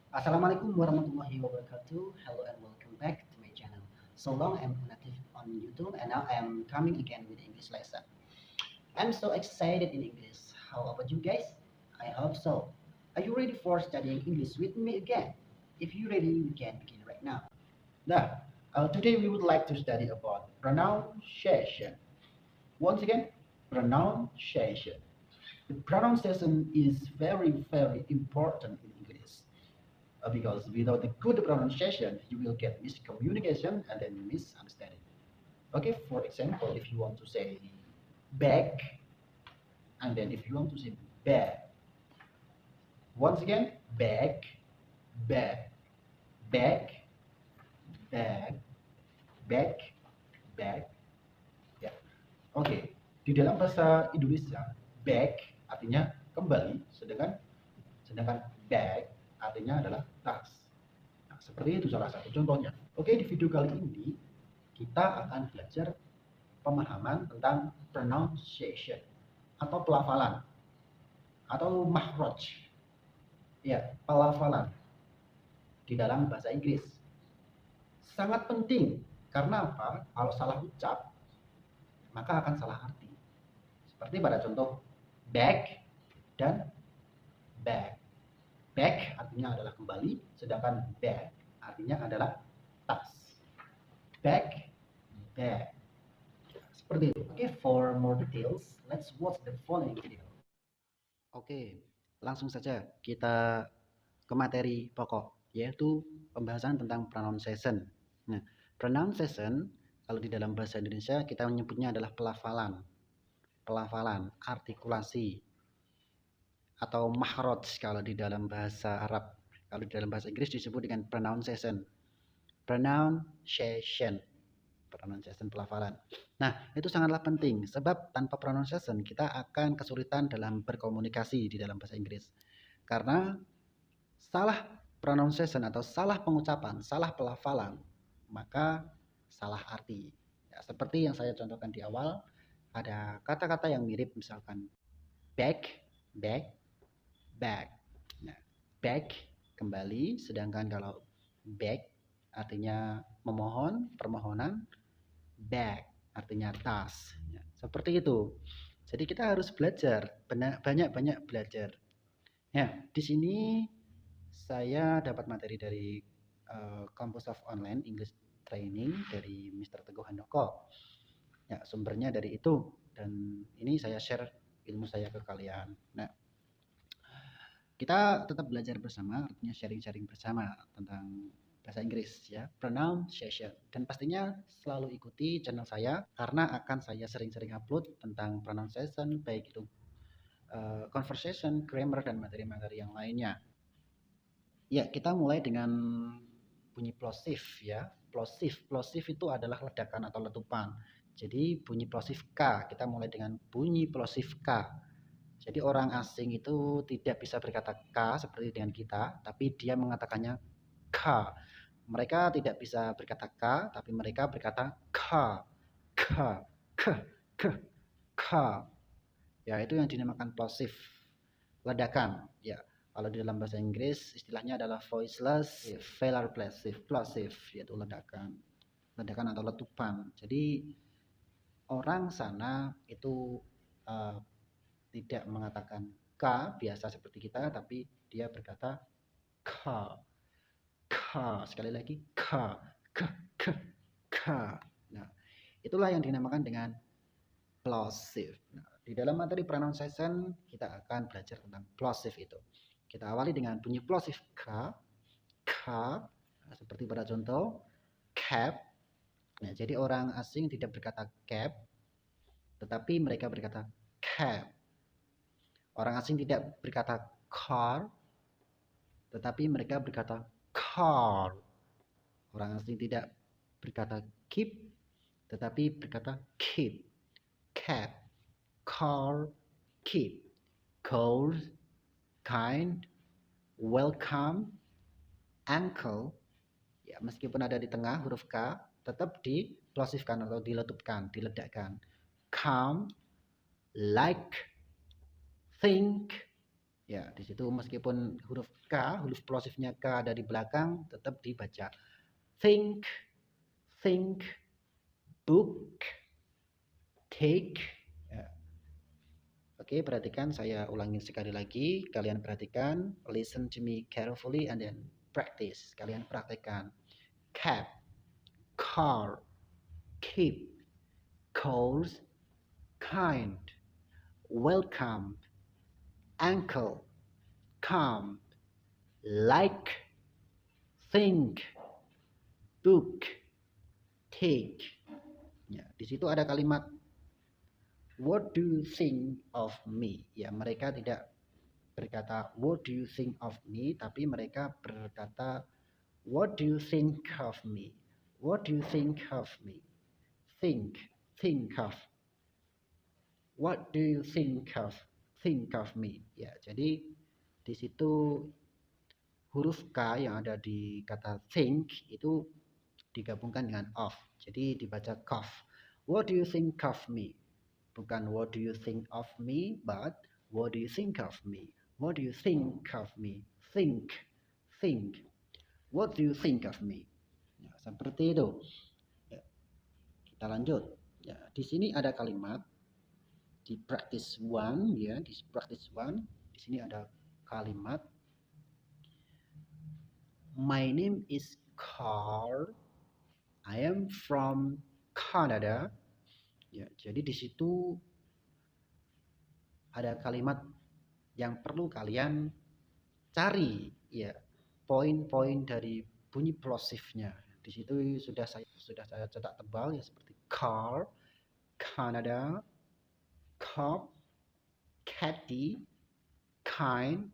Assalamualaikum warahmatullahi wabarakatuh. Hello and welcome back to my channel. So long I'm inactive on YouTube and now I'm coming again with English lesson. I'm so excited in English. How about you guys? I hope so. Are you ready for studying English with me again? If you're ready, we can begin right now. Now, today we would like to study about pronunciation. Once again, pronunciation. The pronunciation is very important in English because without a good pronunciation, you will get miscommunication and then misunderstanding. Okay, for example, if you want to say back, and then if you want to say back, once again, back, back, back, back, back, back. Ya, oke. Di dalam bahasa Indonesia, back artinya kembali, sedangkan sedangkan back artinya adalah tas. Nah, seperti itu salah satu contohnya. Oke, di video kali ini kita akan belajar pemahaman tentang pronunciation atau pelafalan atau makhraj. Ya, pelafalan di dalam bahasa Inggris. Sangat penting karena apa? Kalau salah ucap maka akan salah arti. Seperti pada contoh back dan back. Back artinya adalah kembali, sedangkan bag artinya adalah tas. Back, bag. Seperti itu. Oke, for more details, let's watch the following video. Oke, langsung saja kita ke materi pokok, yaitu pembahasan tentang pronunciation. Nah, pronunciation kalau di dalam bahasa Indonesia kita menyebutnya adalah pelafalan, artikulasi, atau makhraj kalau di dalam bahasa Arab. Kalau di dalam bahasa Inggris disebut dengan pronunciation. Pronunciation pelafalan. Nah, itu sangatlah penting sebab tanpa pronunciation kita akan kesulitan dalam berkomunikasi di dalam bahasa Inggris. Karena salah pronunciation atau salah pengucapan, salah pelafalan, maka salah arti. Ya, seperti yang saya contohkan di awal, ada kata-kata yang mirip misalkan back, back, back. Nah, back kembali, sedangkan kalau back artinya memohon, permohonan, bag artinya tas. Ya, seperti itu. Jadi kita harus belajar, banyak-banyak belajar. Ya, di sini saya dapat materi dari Campus of Online English Training dari Mr. Teguh Handoko. Ya, sumbernya dari itu dan ini saya share ilmu saya ke kalian. Nah, kita tetap belajar bersama, artinya sharing-sharing bersama tentang bahasa Inggris ya, pronunciation. Dan pastinya selalu ikuti channel saya karena akan saya sering-sering upload tentang pronunciation, baik itu conversation, grammar, dan materi-materi yang lainnya. Ya, kita mulai dengan bunyi plosif ya. Plosif itu adalah ledakan atau letupan. Jadi bunyi plosif K, kita mulai dengan bunyi plosif K. Jadi orang asing itu tidak bisa berkata K seperti dengan kita, tapi dia mengatakannya K. Mereka tidak bisa berkata K, tapi mereka berkata K, K, K, K, K. Ya, itu yang dinamakan plosive, ledakan. Ya, kalau di dalam bahasa Inggris istilahnya adalah voiceless velar plosive, yaitu ledakan atau letupan. Jadi orang sana itu tidak mengatakan K biasa seperti kita, tapi dia berkata K, K, sekali lagi K, K, K, K. Nah, itulah yang dinamakan dengan plosive. Nah, di dalam materi pronunciation kita akan belajar tentang plosive itu. Kita awali dengan bunyi plosive K, K, nah, seperti pada contoh cap. Nah, jadi orang asing tidak berkata cap, tetapi mereka berkata cap. Orang asing tidak berkata car, tetapi mereka berkata car. Orang asing tidak berkata keep, tetapi berkata keep. Cat, car, keep. Cold, kind, welcome, ankle. Ya, meskipun ada di tengah huruf K, tetap diplosifkan atau diletupkan, diledakkan. Calm, like, think, Ya, di situ meskipun huruf K, huruf plosifnya K ada di belakang, tetap dibaca. Think, think, book, take. Ya. Oke, perhatikan, saya ulangin sekali lagi. Kalian perhatikan, listen to me carefully and then practice. Kalian praktekkan. Cap, car, keep, calls, kind, welcome, ankle, come, like, think, book, take. Ya, di situ ada kalimat what do you think of me? Ya, mereka tidak berkata what do you think of me, tapi mereka berkata what do you think of me? What do you think of me? Think of. What do you think of? Think of me. Ya, jadi di situ huruf K yang ada di kata think itu digabungkan dengan of. Jadi dibaca cough. What do you think of me? Bukan what do you think of me, but what do you think of me? What do you think of me? Think. What do you think of me? Ya, seperti itu. Ya, kita lanjut. Ya, di sini ada kalimat di practice one, ya, di practice one. Di sini ada kalimat my name is Carl. I am from Canada. Ya, jadi di situ ada kalimat yang perlu kalian cari, ya, poin-poin dari bunyi plosifnya. Di situ sudah saya cetak tebal ya, seperti car, Canada, cup, catty, kind,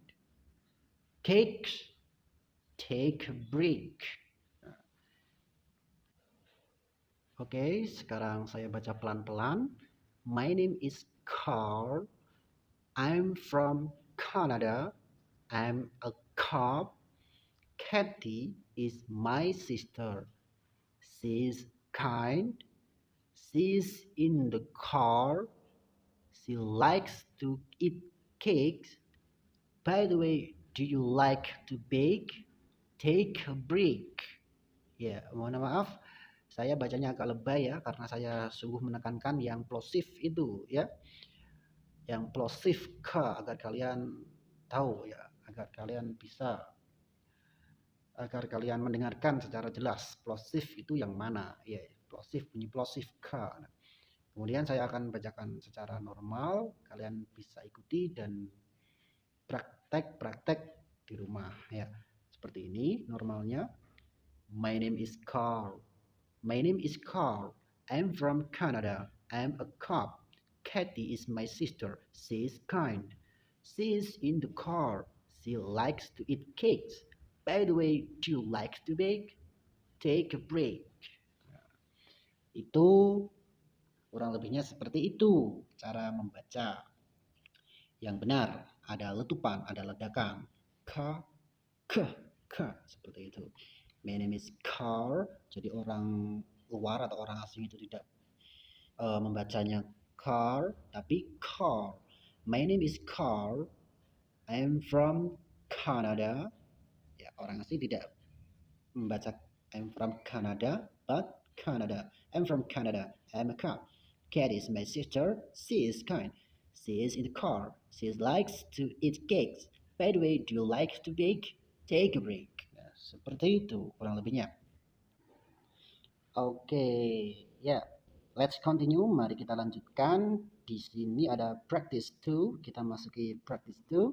cakes, take a break. Oke, sekarang saya baca pelan-pelan. My name is Carl. I'm from Canada. I'm a cop. Kathy is my sister. She's kind. She's in the car. She likes to eat cakes. By the way, do you like to bake? Take a break. Ya, mohon maaf, saya bacanya agak lebay ya, karena saya sungguh menekankan yang plosif itu ya. Yang plosif K agar kalian tahu ya, agar kalian mendengarkan secara jelas plosif itu yang mana ya, plosif, bunyi plosif K. Nah, kemudian saya akan bacakan secara normal, kalian bisa ikuti dan praktek di rumah ya. Seperti ini normalnya. My name is Carl. My name is Carl. I'm from Canada. I'm a cop. Kathy is my sister. She is kind. She is in the car. She likes to eat cakes. By the way, do you like to bake? Take a break. Itu kurang lebihnya seperti itu cara membaca. Yang benar, ada letupan, ada ledakan. K, seperti itu. My name is Carl. Jadi orang luar atau orang asing itu tidak membacanya car, tapi car. My name is Carl. I'm from Canada. Ya, orang asing tidak membaca I'm from Canada, but Canada. I'm from Canada. I'm a cop. Kat is my sister. She is kind. She is in the car. She likes to eat cakes. By the way, do you like to bake? Take a break. Nah, seperti itu kurang lebihnya. Oke, ya. Let's continue. Mari kita lanjutkan. Di sini ada practice 2. Kita masuki practice 2.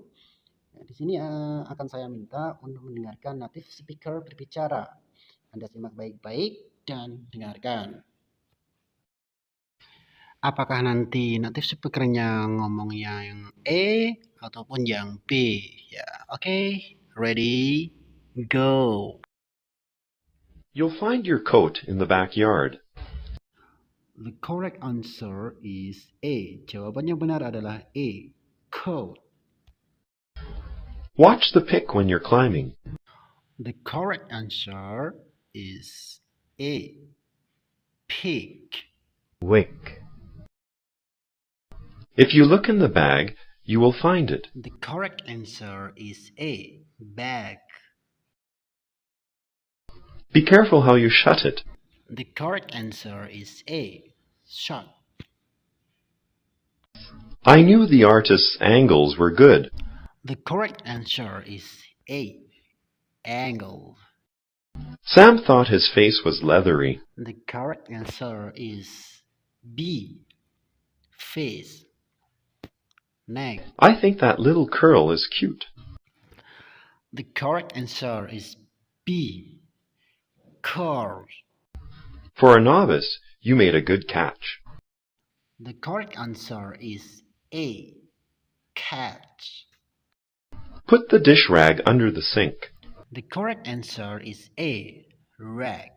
Nah, di sini akan saya minta untuk mendengarkan native speaker berbicara. Anda simak baik-baik dan dengarkan. Apakah nanti native speakernya ngomong yang E ataupun yang B? Ya, oke. Ready, go. You'll find your coat in the backyard. The correct answer is A. Jawaban yang benar adalah A. Coat. Watch the pick when you're climbing. The correct answer is A. Pick. Wick. If you look in the bag, you will find it. The correct answer is A, bag. Be careful how you shut it. The correct answer is A, shot. I knew the artist's angles were good. The correct answer is A, angle. Sam thought his face was leathery. The correct answer is B, face. Next. I think that little curl is cute. The correct answer is B, curl. For a novice, you made a good catch. The correct answer is A, catch. Put the dish rag under the sink. The correct answer is A, rag.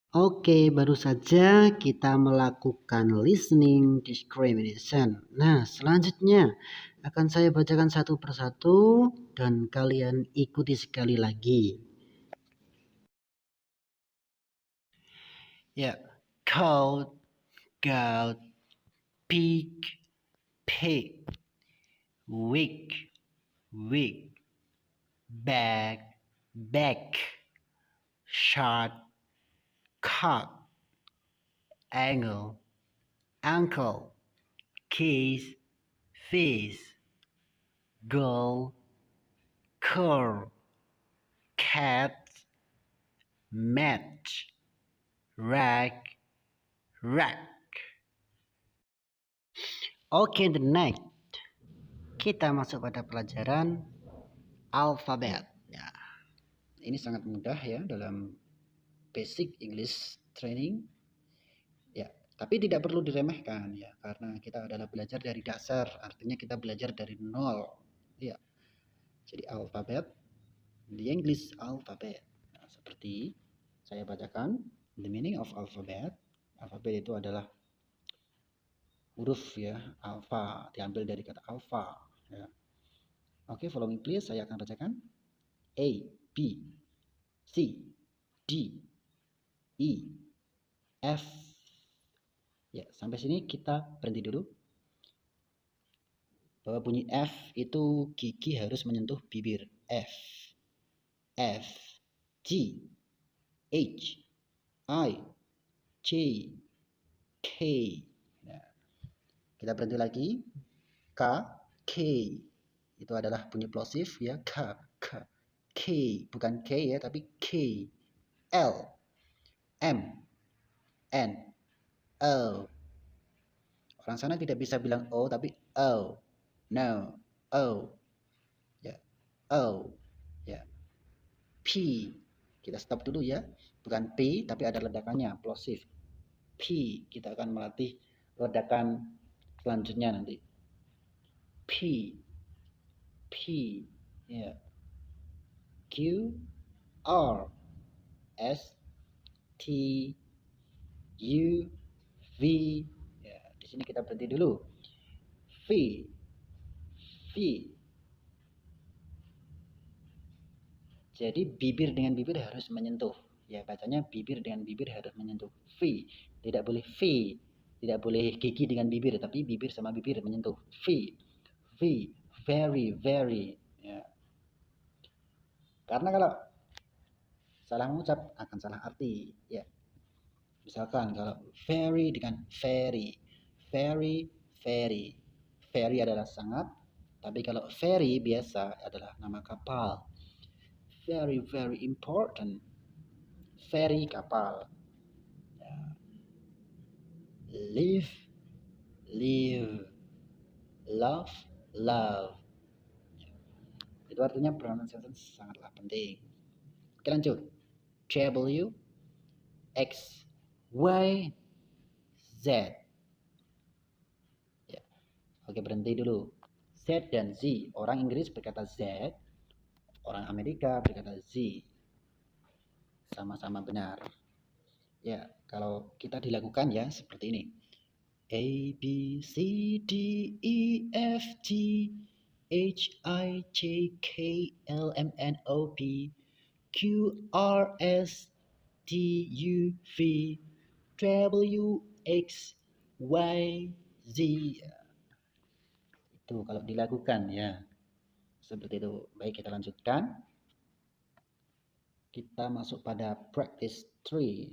Oke, baru saja kita melakukan listening discrimination. Nah, selanjutnya akan saya bacakan satu persatu dan kalian ikuti sekali lagi. Ya, coat, goat, pig, pig, wig, wig, bag, bag, shot, cut, angle, ankle, case, face, girl, curl, cat, match, rag, rack. Oke, the next kita masuk pada pelajaran alfabet. Ya, ini sangat mudah ya dalam basic English training. Ya, tapi tidak perlu diremehkan ya, karena kita adalah belajar dari dasar, artinya kita belajar dari nol. Ya, jadi alfabet, the English alphabet. Nah, seperti saya bacakan, the meaning of alphabet. Alfabet itu adalah huruf ya, alfa, diambil dari kata alfa ya. Oke, following please, saya akan bacakan. A, B, C, D, E, F. Ya, sampai sini kita berhenti dulu. Bahwa bunyi F itu gigi harus menyentuh bibir. F, F, G, H, I, J, K. Nah, kita berhenti lagi. K, K. Itu adalah bunyi plosif ya. K, K, K. Bukan K ya, tapi K. L, M, N, O. Orang sana tidak bisa bilang O, tapi O. No, O. Ya, O. Ya. P. Kita stop dulu ya. Bukan P, tapi ada ledakannya, plosif. P. Kita akan melatih ledakan selanjutnya nanti. P. P. Ya. Q, R, S, T, U, V. Ya, di sini kita berhenti dulu. V, V. Jadi bibir dengan bibir harus menyentuh. Ya, bacanya bibir dengan bibir harus menyentuh. V, tidak boleh V, tidak boleh gigi dengan bibir, tapi bibir sama bibir menyentuh. V, V, very, very. Ya. Karena kalau salah mengucap akan salah arti. Ya. Misalkan kalau very dengan very, very, very. Very adalah sangat, tapi kalau very biasa adalah nama kapal. Very, very important. Ferry kapal. Live, live. Love, love. Itu artinya pronunciation sangatlah penting. Oke, lanjut. W, X, Y, Z. Ya. Oke, berhenti dulu. Z dan Z. Orang Inggris berkata Z, orang Amerika berkata Z. Sama-sama benar. Ya, kalau kita dilakukan ya seperti ini. A, B, C, D, E, F, G, H, I, J, K, L, M, N, O, P, Q, R, S, T, U, V, W, X, Y, Z. Itu kalau dilakukan ya. Seperti itu. Baik, kita lanjutkan. Kita masuk pada practice 3.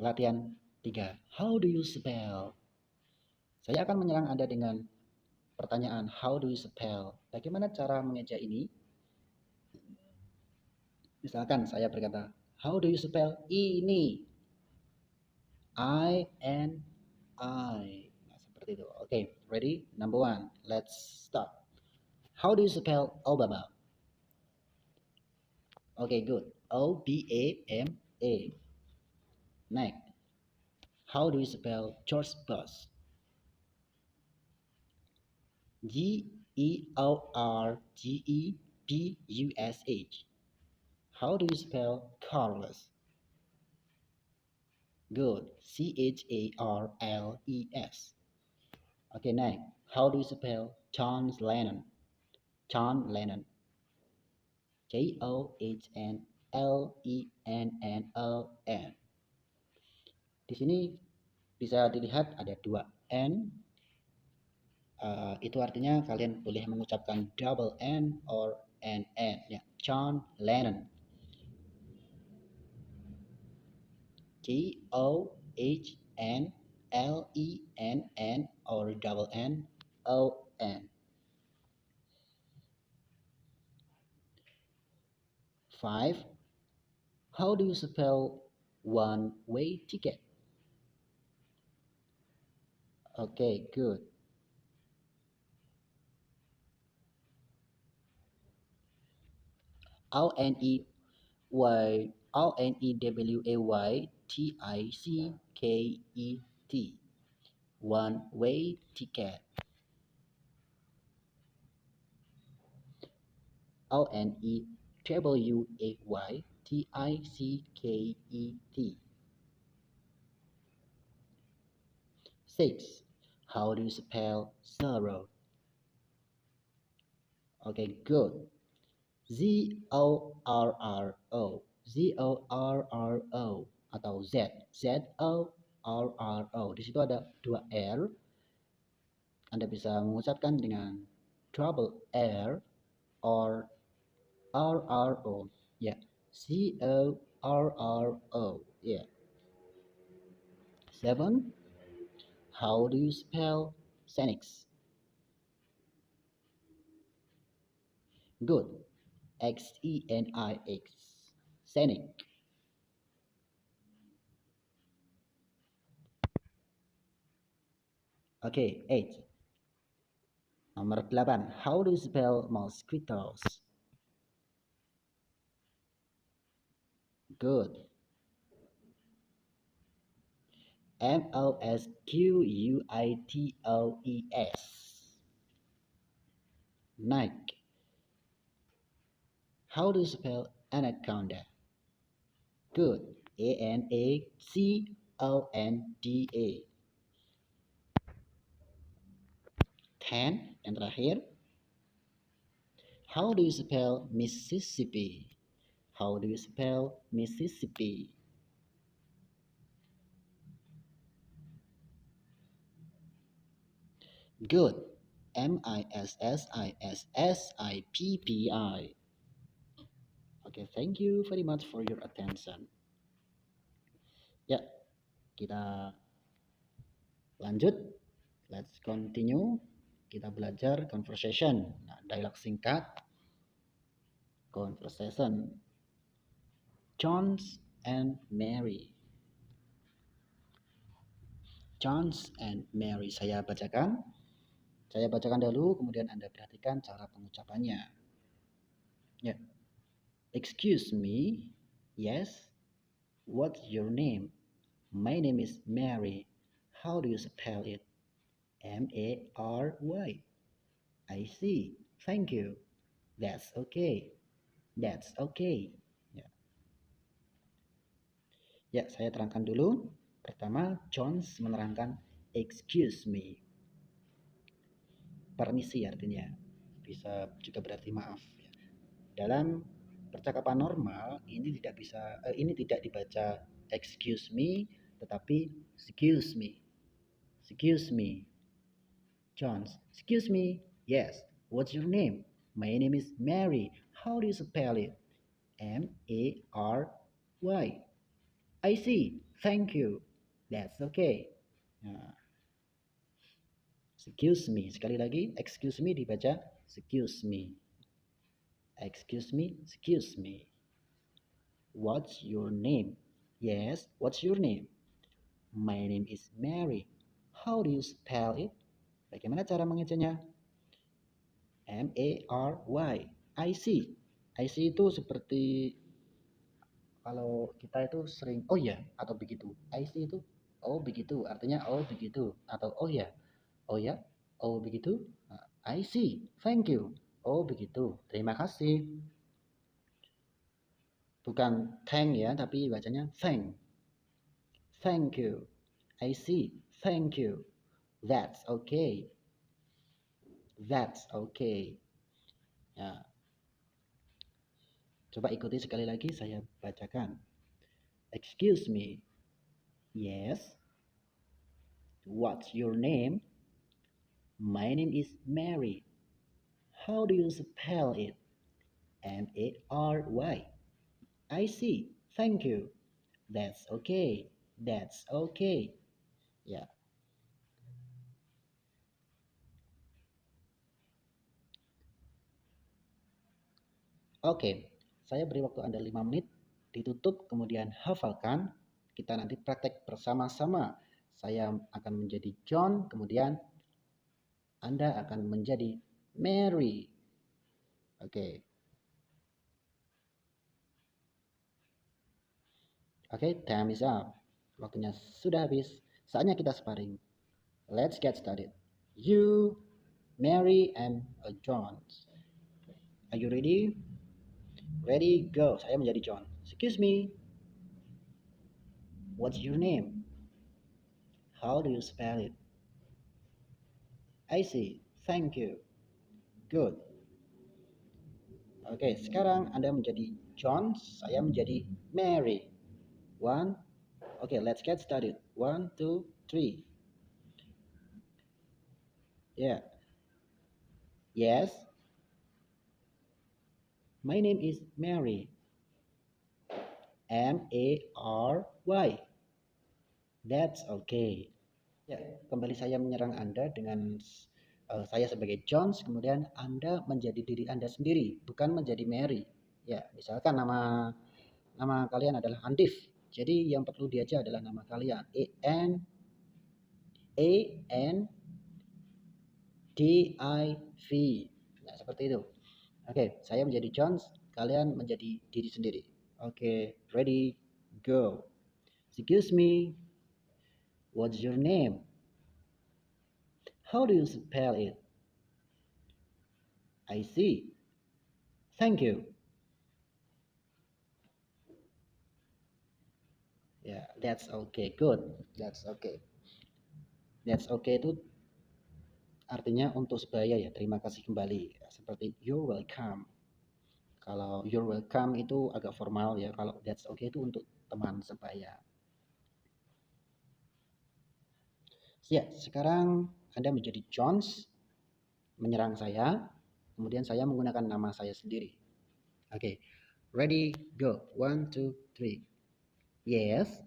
Latihan 3. How do you spell? Saya akan menyerang Anda dengan pertanyaan how do you spell? Bagaimana cara mengeja ini? Misalkan saya berkata, how do you spell ini? I-N-I. Nah, seperti itu. Oke, ready? Number 1. Let's start. How do you spell Obama? Okay, good. O-B-A-M-A. Next. How do you spell George Bush? Georgebush. How do you spell Carlos? Good. Charles. Okay, next. How do you spell John Lennon? John Lennon. John Lennon. Di sini bisa dilihat ada 2 N. Itu artinya kalian boleh mengucapkan double N or NN ya. John Lennon. John or double N-O-N. 5. How do you spell one-way ticket? Okay, good. Onewayticket. One-way ticket. Onewayticket. 6. How do you spell sorrow? Okay, good. Z-O-R-R-O. Z-O-R-R-O atau Z. Z-O-R-R-O. Di situ ada 2 R. Anda bisa mengucapkan dengan double R or R-R-O. Ya, C-O-R-R-O. Ya. 7. How do you spell Xenix? Good. X-E-N-I-X. Xenix. Okay, 8. Nomor 8. How do you spell mosquitoes? Good. M-O-S-Q-U-I-T-O-E-S. Nike. How do you spell anaconda? Good. A-N-A-C-O-N-D-A. 10. Yang terakhir. How do you spell Mississippi? How do you spell Mississippi? Good. M-I-S-S-I-S-S-I-P-P-I. Okay, thank you very much for your attention. Ya, kita lanjut. Let's continue. Kita belajar conversation. Nah, dialog singkat. Conversation. John and Mary. John and Mary. Saya bacakan dulu, kemudian Anda perhatikan cara pengucapannya. Ya. Excuse me. Yes. What's your name? My name is Mary. How do you spell it? M-A-R-Y. I see. Thank you. That's okay. That's okay. Ya, saya terangkan dulu. Pertama, Jones menerangkan excuse me. Permisi artinya. Bisa juga berarti maaf. Dalam percakapan normal ini tidak dibaca excuse me, tetapi excuse me. Excuse me. John. Excuse me. Yes. What's your name? My name is Mary. How do you spell it? Mary. I see. Thank you. That's okay. Nah, excuse me. Sekali lagi, excuse me dibaca excuse me. Excuse me. Excuse me. What's your name? Yes. What's your name? My name is Mary. How do you spell it? Bagaimana cara mengecanya? Mary. I see. I see itu seperti kalau kita itu sering oh ya atau begitu. I see itu oh begitu, artinya oh begitu atau oh ya. Oh ya. Oh begitu. Nah, I see. Thank you. Oh begitu. Terima kasih. Bukan thank ya, tapi bacanya thank. Thank you. I see. Thank you. That's okay. That's okay. Ya. Coba ikuti sekali lagi saya bacakan. Excuse me. Yes. What's your name? My name is Mary. How do you spell it? Mary. I see. Thank you. That's okay. That's okay. Ya. Oke, saya beri waktu Anda 5 menit, ditutup, kemudian hafalkan. Kita nanti praktek bersama-sama. Saya akan menjadi John, kemudian Anda akan menjadi Mary. Oke. Oke, time is up. Waktunya sudah habis. Saatnya kita sparring. Let's get started. You, Mary, and John. Are you ready? Ready, go. Saya menjadi John. Excuse me. What's your name? How do you spell it? I see. Thank you. Good. Oke, sekarang Anda menjadi John, saya menjadi Mary. Let's get started. 1, 2, 3. Yeah. Yes. My name is Mary. Mary. That's okay. Ya, kembali saya menyerang Anda dengan saya sebagai Jones, kemudian Anda menjadi diri Anda sendiri, bukan menjadi Mary. Ya, misalkan nama kalian adalah Andif. Jadi yang perlu diajar adalah nama kalian. ANDIV. Nah, seperti itu. Oke, saya menjadi Jones, kalian menjadi diri sendiri. Oke, ready, go. Excuse me. What's your name? How do you spell it? I see. Thank you. Yeah, that's okay. Good. That's okay. That's okay itu artinya untuk sebaya ya. Terima kasih kembali. Seperti you're welcome. Kalau you're welcome itu agak formal ya. Kalau that's okay itu untuk teman sebaya. Ya, sekarang Anda menjadi Jones, menyerang saya, kemudian saya menggunakan nama saya sendiri. Oke, ready, go. 1, 2, 3. Yes.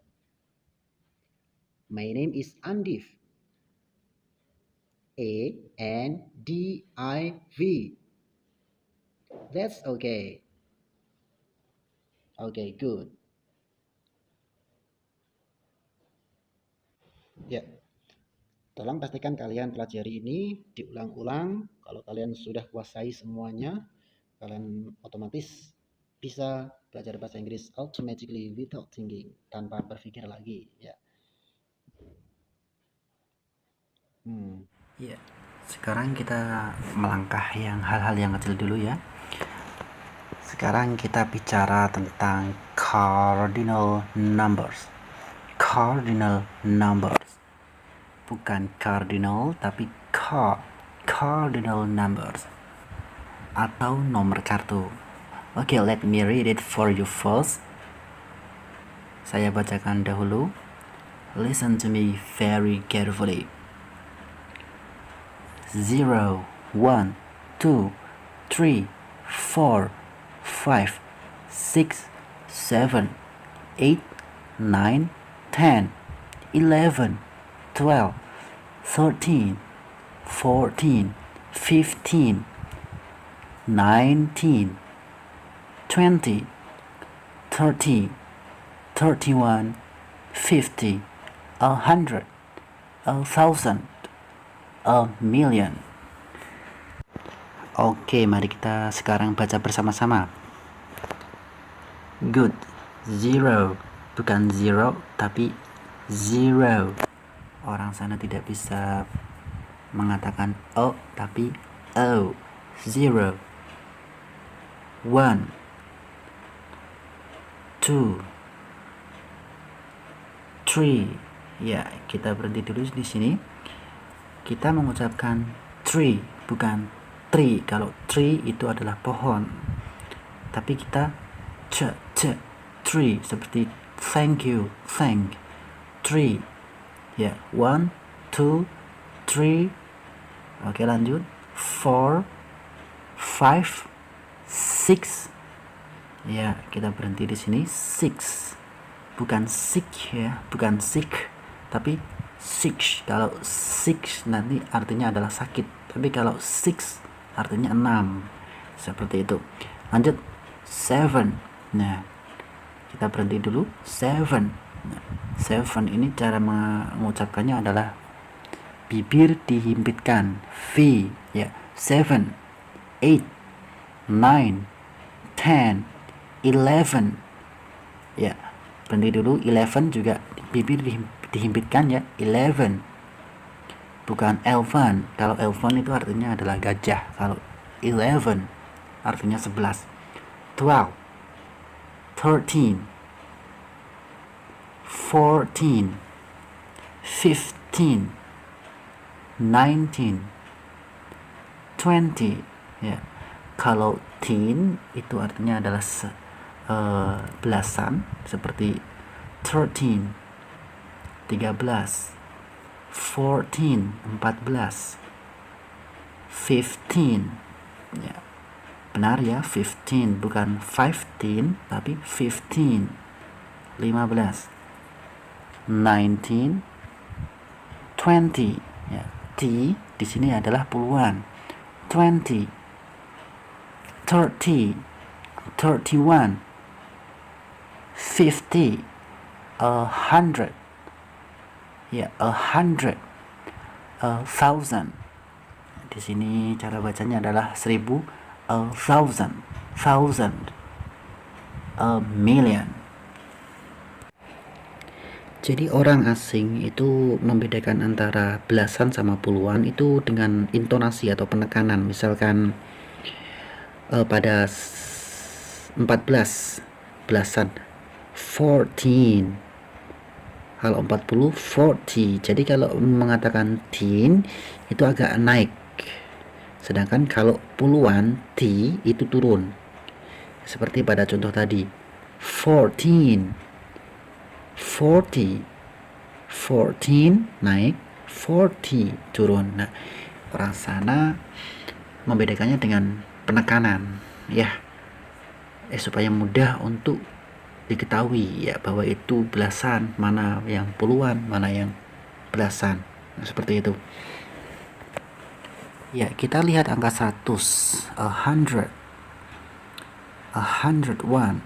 My name is Andif. ANDIV. That's okay. Okay, good. Ya. Tolong pastikan kalian pelajari ini diulang-ulang. Kalau kalian sudah kuasai semuanya, kalian otomatis bisa belajar bahasa Inggris automatically without thinking, tanpa berpikir lagi, ya. Ya. Sekarang kita melangkah hal-hal yang kecil dulu ya. Sekarang kita bicara tentang cardinal numbers. Cardinal numbers. Bukan cardinal tapi cardinal numbers atau nomor kartu. Okay, let me read it for you first. Saya bacakan dahulu. Listen to me very carefully. 0, 1, 2, 3, 4, 5, 6, 7, 8, 9, 10, 11, 12, 13, 14, 15, 19, 20, 30, 31, 50, 100, 1,000, a million. Oke, mari kita sekarang baca bersama-sama. Good. 0, bukan zero tapi zero. Orang sana tidak bisa mengatakan o tapi o. 0, 1, 2, 3. Ya, kita berhenti dulu di sini. Kita mengucapkan tree, bukan tree. Kalau tree itu adalah pohon, tapi kita tree, seperti thank you, thank, tree. Ya, 1, 2, 3. Oke, lanjut. 4, 5, 6. Ya, kita berhenti di sini. 6, bukan sick ya, bukan sick, tapi six. Kalau six nanti artinya adalah sakit, tapi kalau six artinya 6, seperti itu. Lanjut. 7. Nah, kita berhenti dulu. 7. Nah, 7 ini cara mengucapkannya adalah bibir dihimpitkan, V ya. 7, 8, 9, 10, 11. Ya, berhenti dulu. 11 juga bibir dihimpitkan ya, 11, bukan elephant. Kalau elephant itu artinya adalah gajah, kalau 11 artinya 11. 12, 13, 14, 15, 19, 20 ya. Kalau teen itu artinya adalah belasan, seperti 13, 13, 14, 14, 15 ya. Benar ya, 15, bukan 15 tapi 15, 15, 19, 20 ya. T di sini adalah puluhan. 20, 30, 31, 50, 100 ya, 100, 1,000. Di sini cara bacanya adalah 1000, 1,000, 1,000, a million. Jadi orang asing itu membedakan antara belasan sama puluhan itu dengan intonasi atau penekanan. Misalkan pada 14 belasan, 14. Kalau 40, 40. Jadi kalau mengatakan teen itu agak naik, sedangkan kalau puluhan, T itu turun. Seperti pada contoh tadi, 14, 40, 14 naik, 40 turun. Nah, orang sana membedakannya dengan penekanan ya, supaya mudah untuk diketahui ya, bahwa itu belasan, mana yang puluhan, mana yang belasan. Nah, seperti itu ya. Kita lihat angka 100, 100, 101,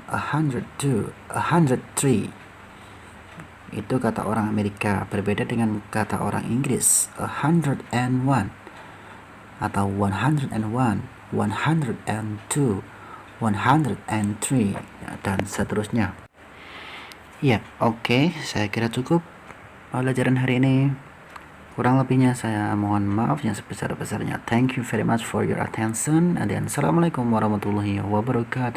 102, 103. Itu kata orang Amerika, berbeda dengan kata orang Inggris. 101 atau 101, 102, 103 dan seterusnya ya. Oke, saya kira cukup pelajaran hari ini. Kurang lebihnya saya mohon maaf yang sebesar-besarnya. Thank you very much for your attention, and then assalamualaikum warahmatullahi wabarakatuh.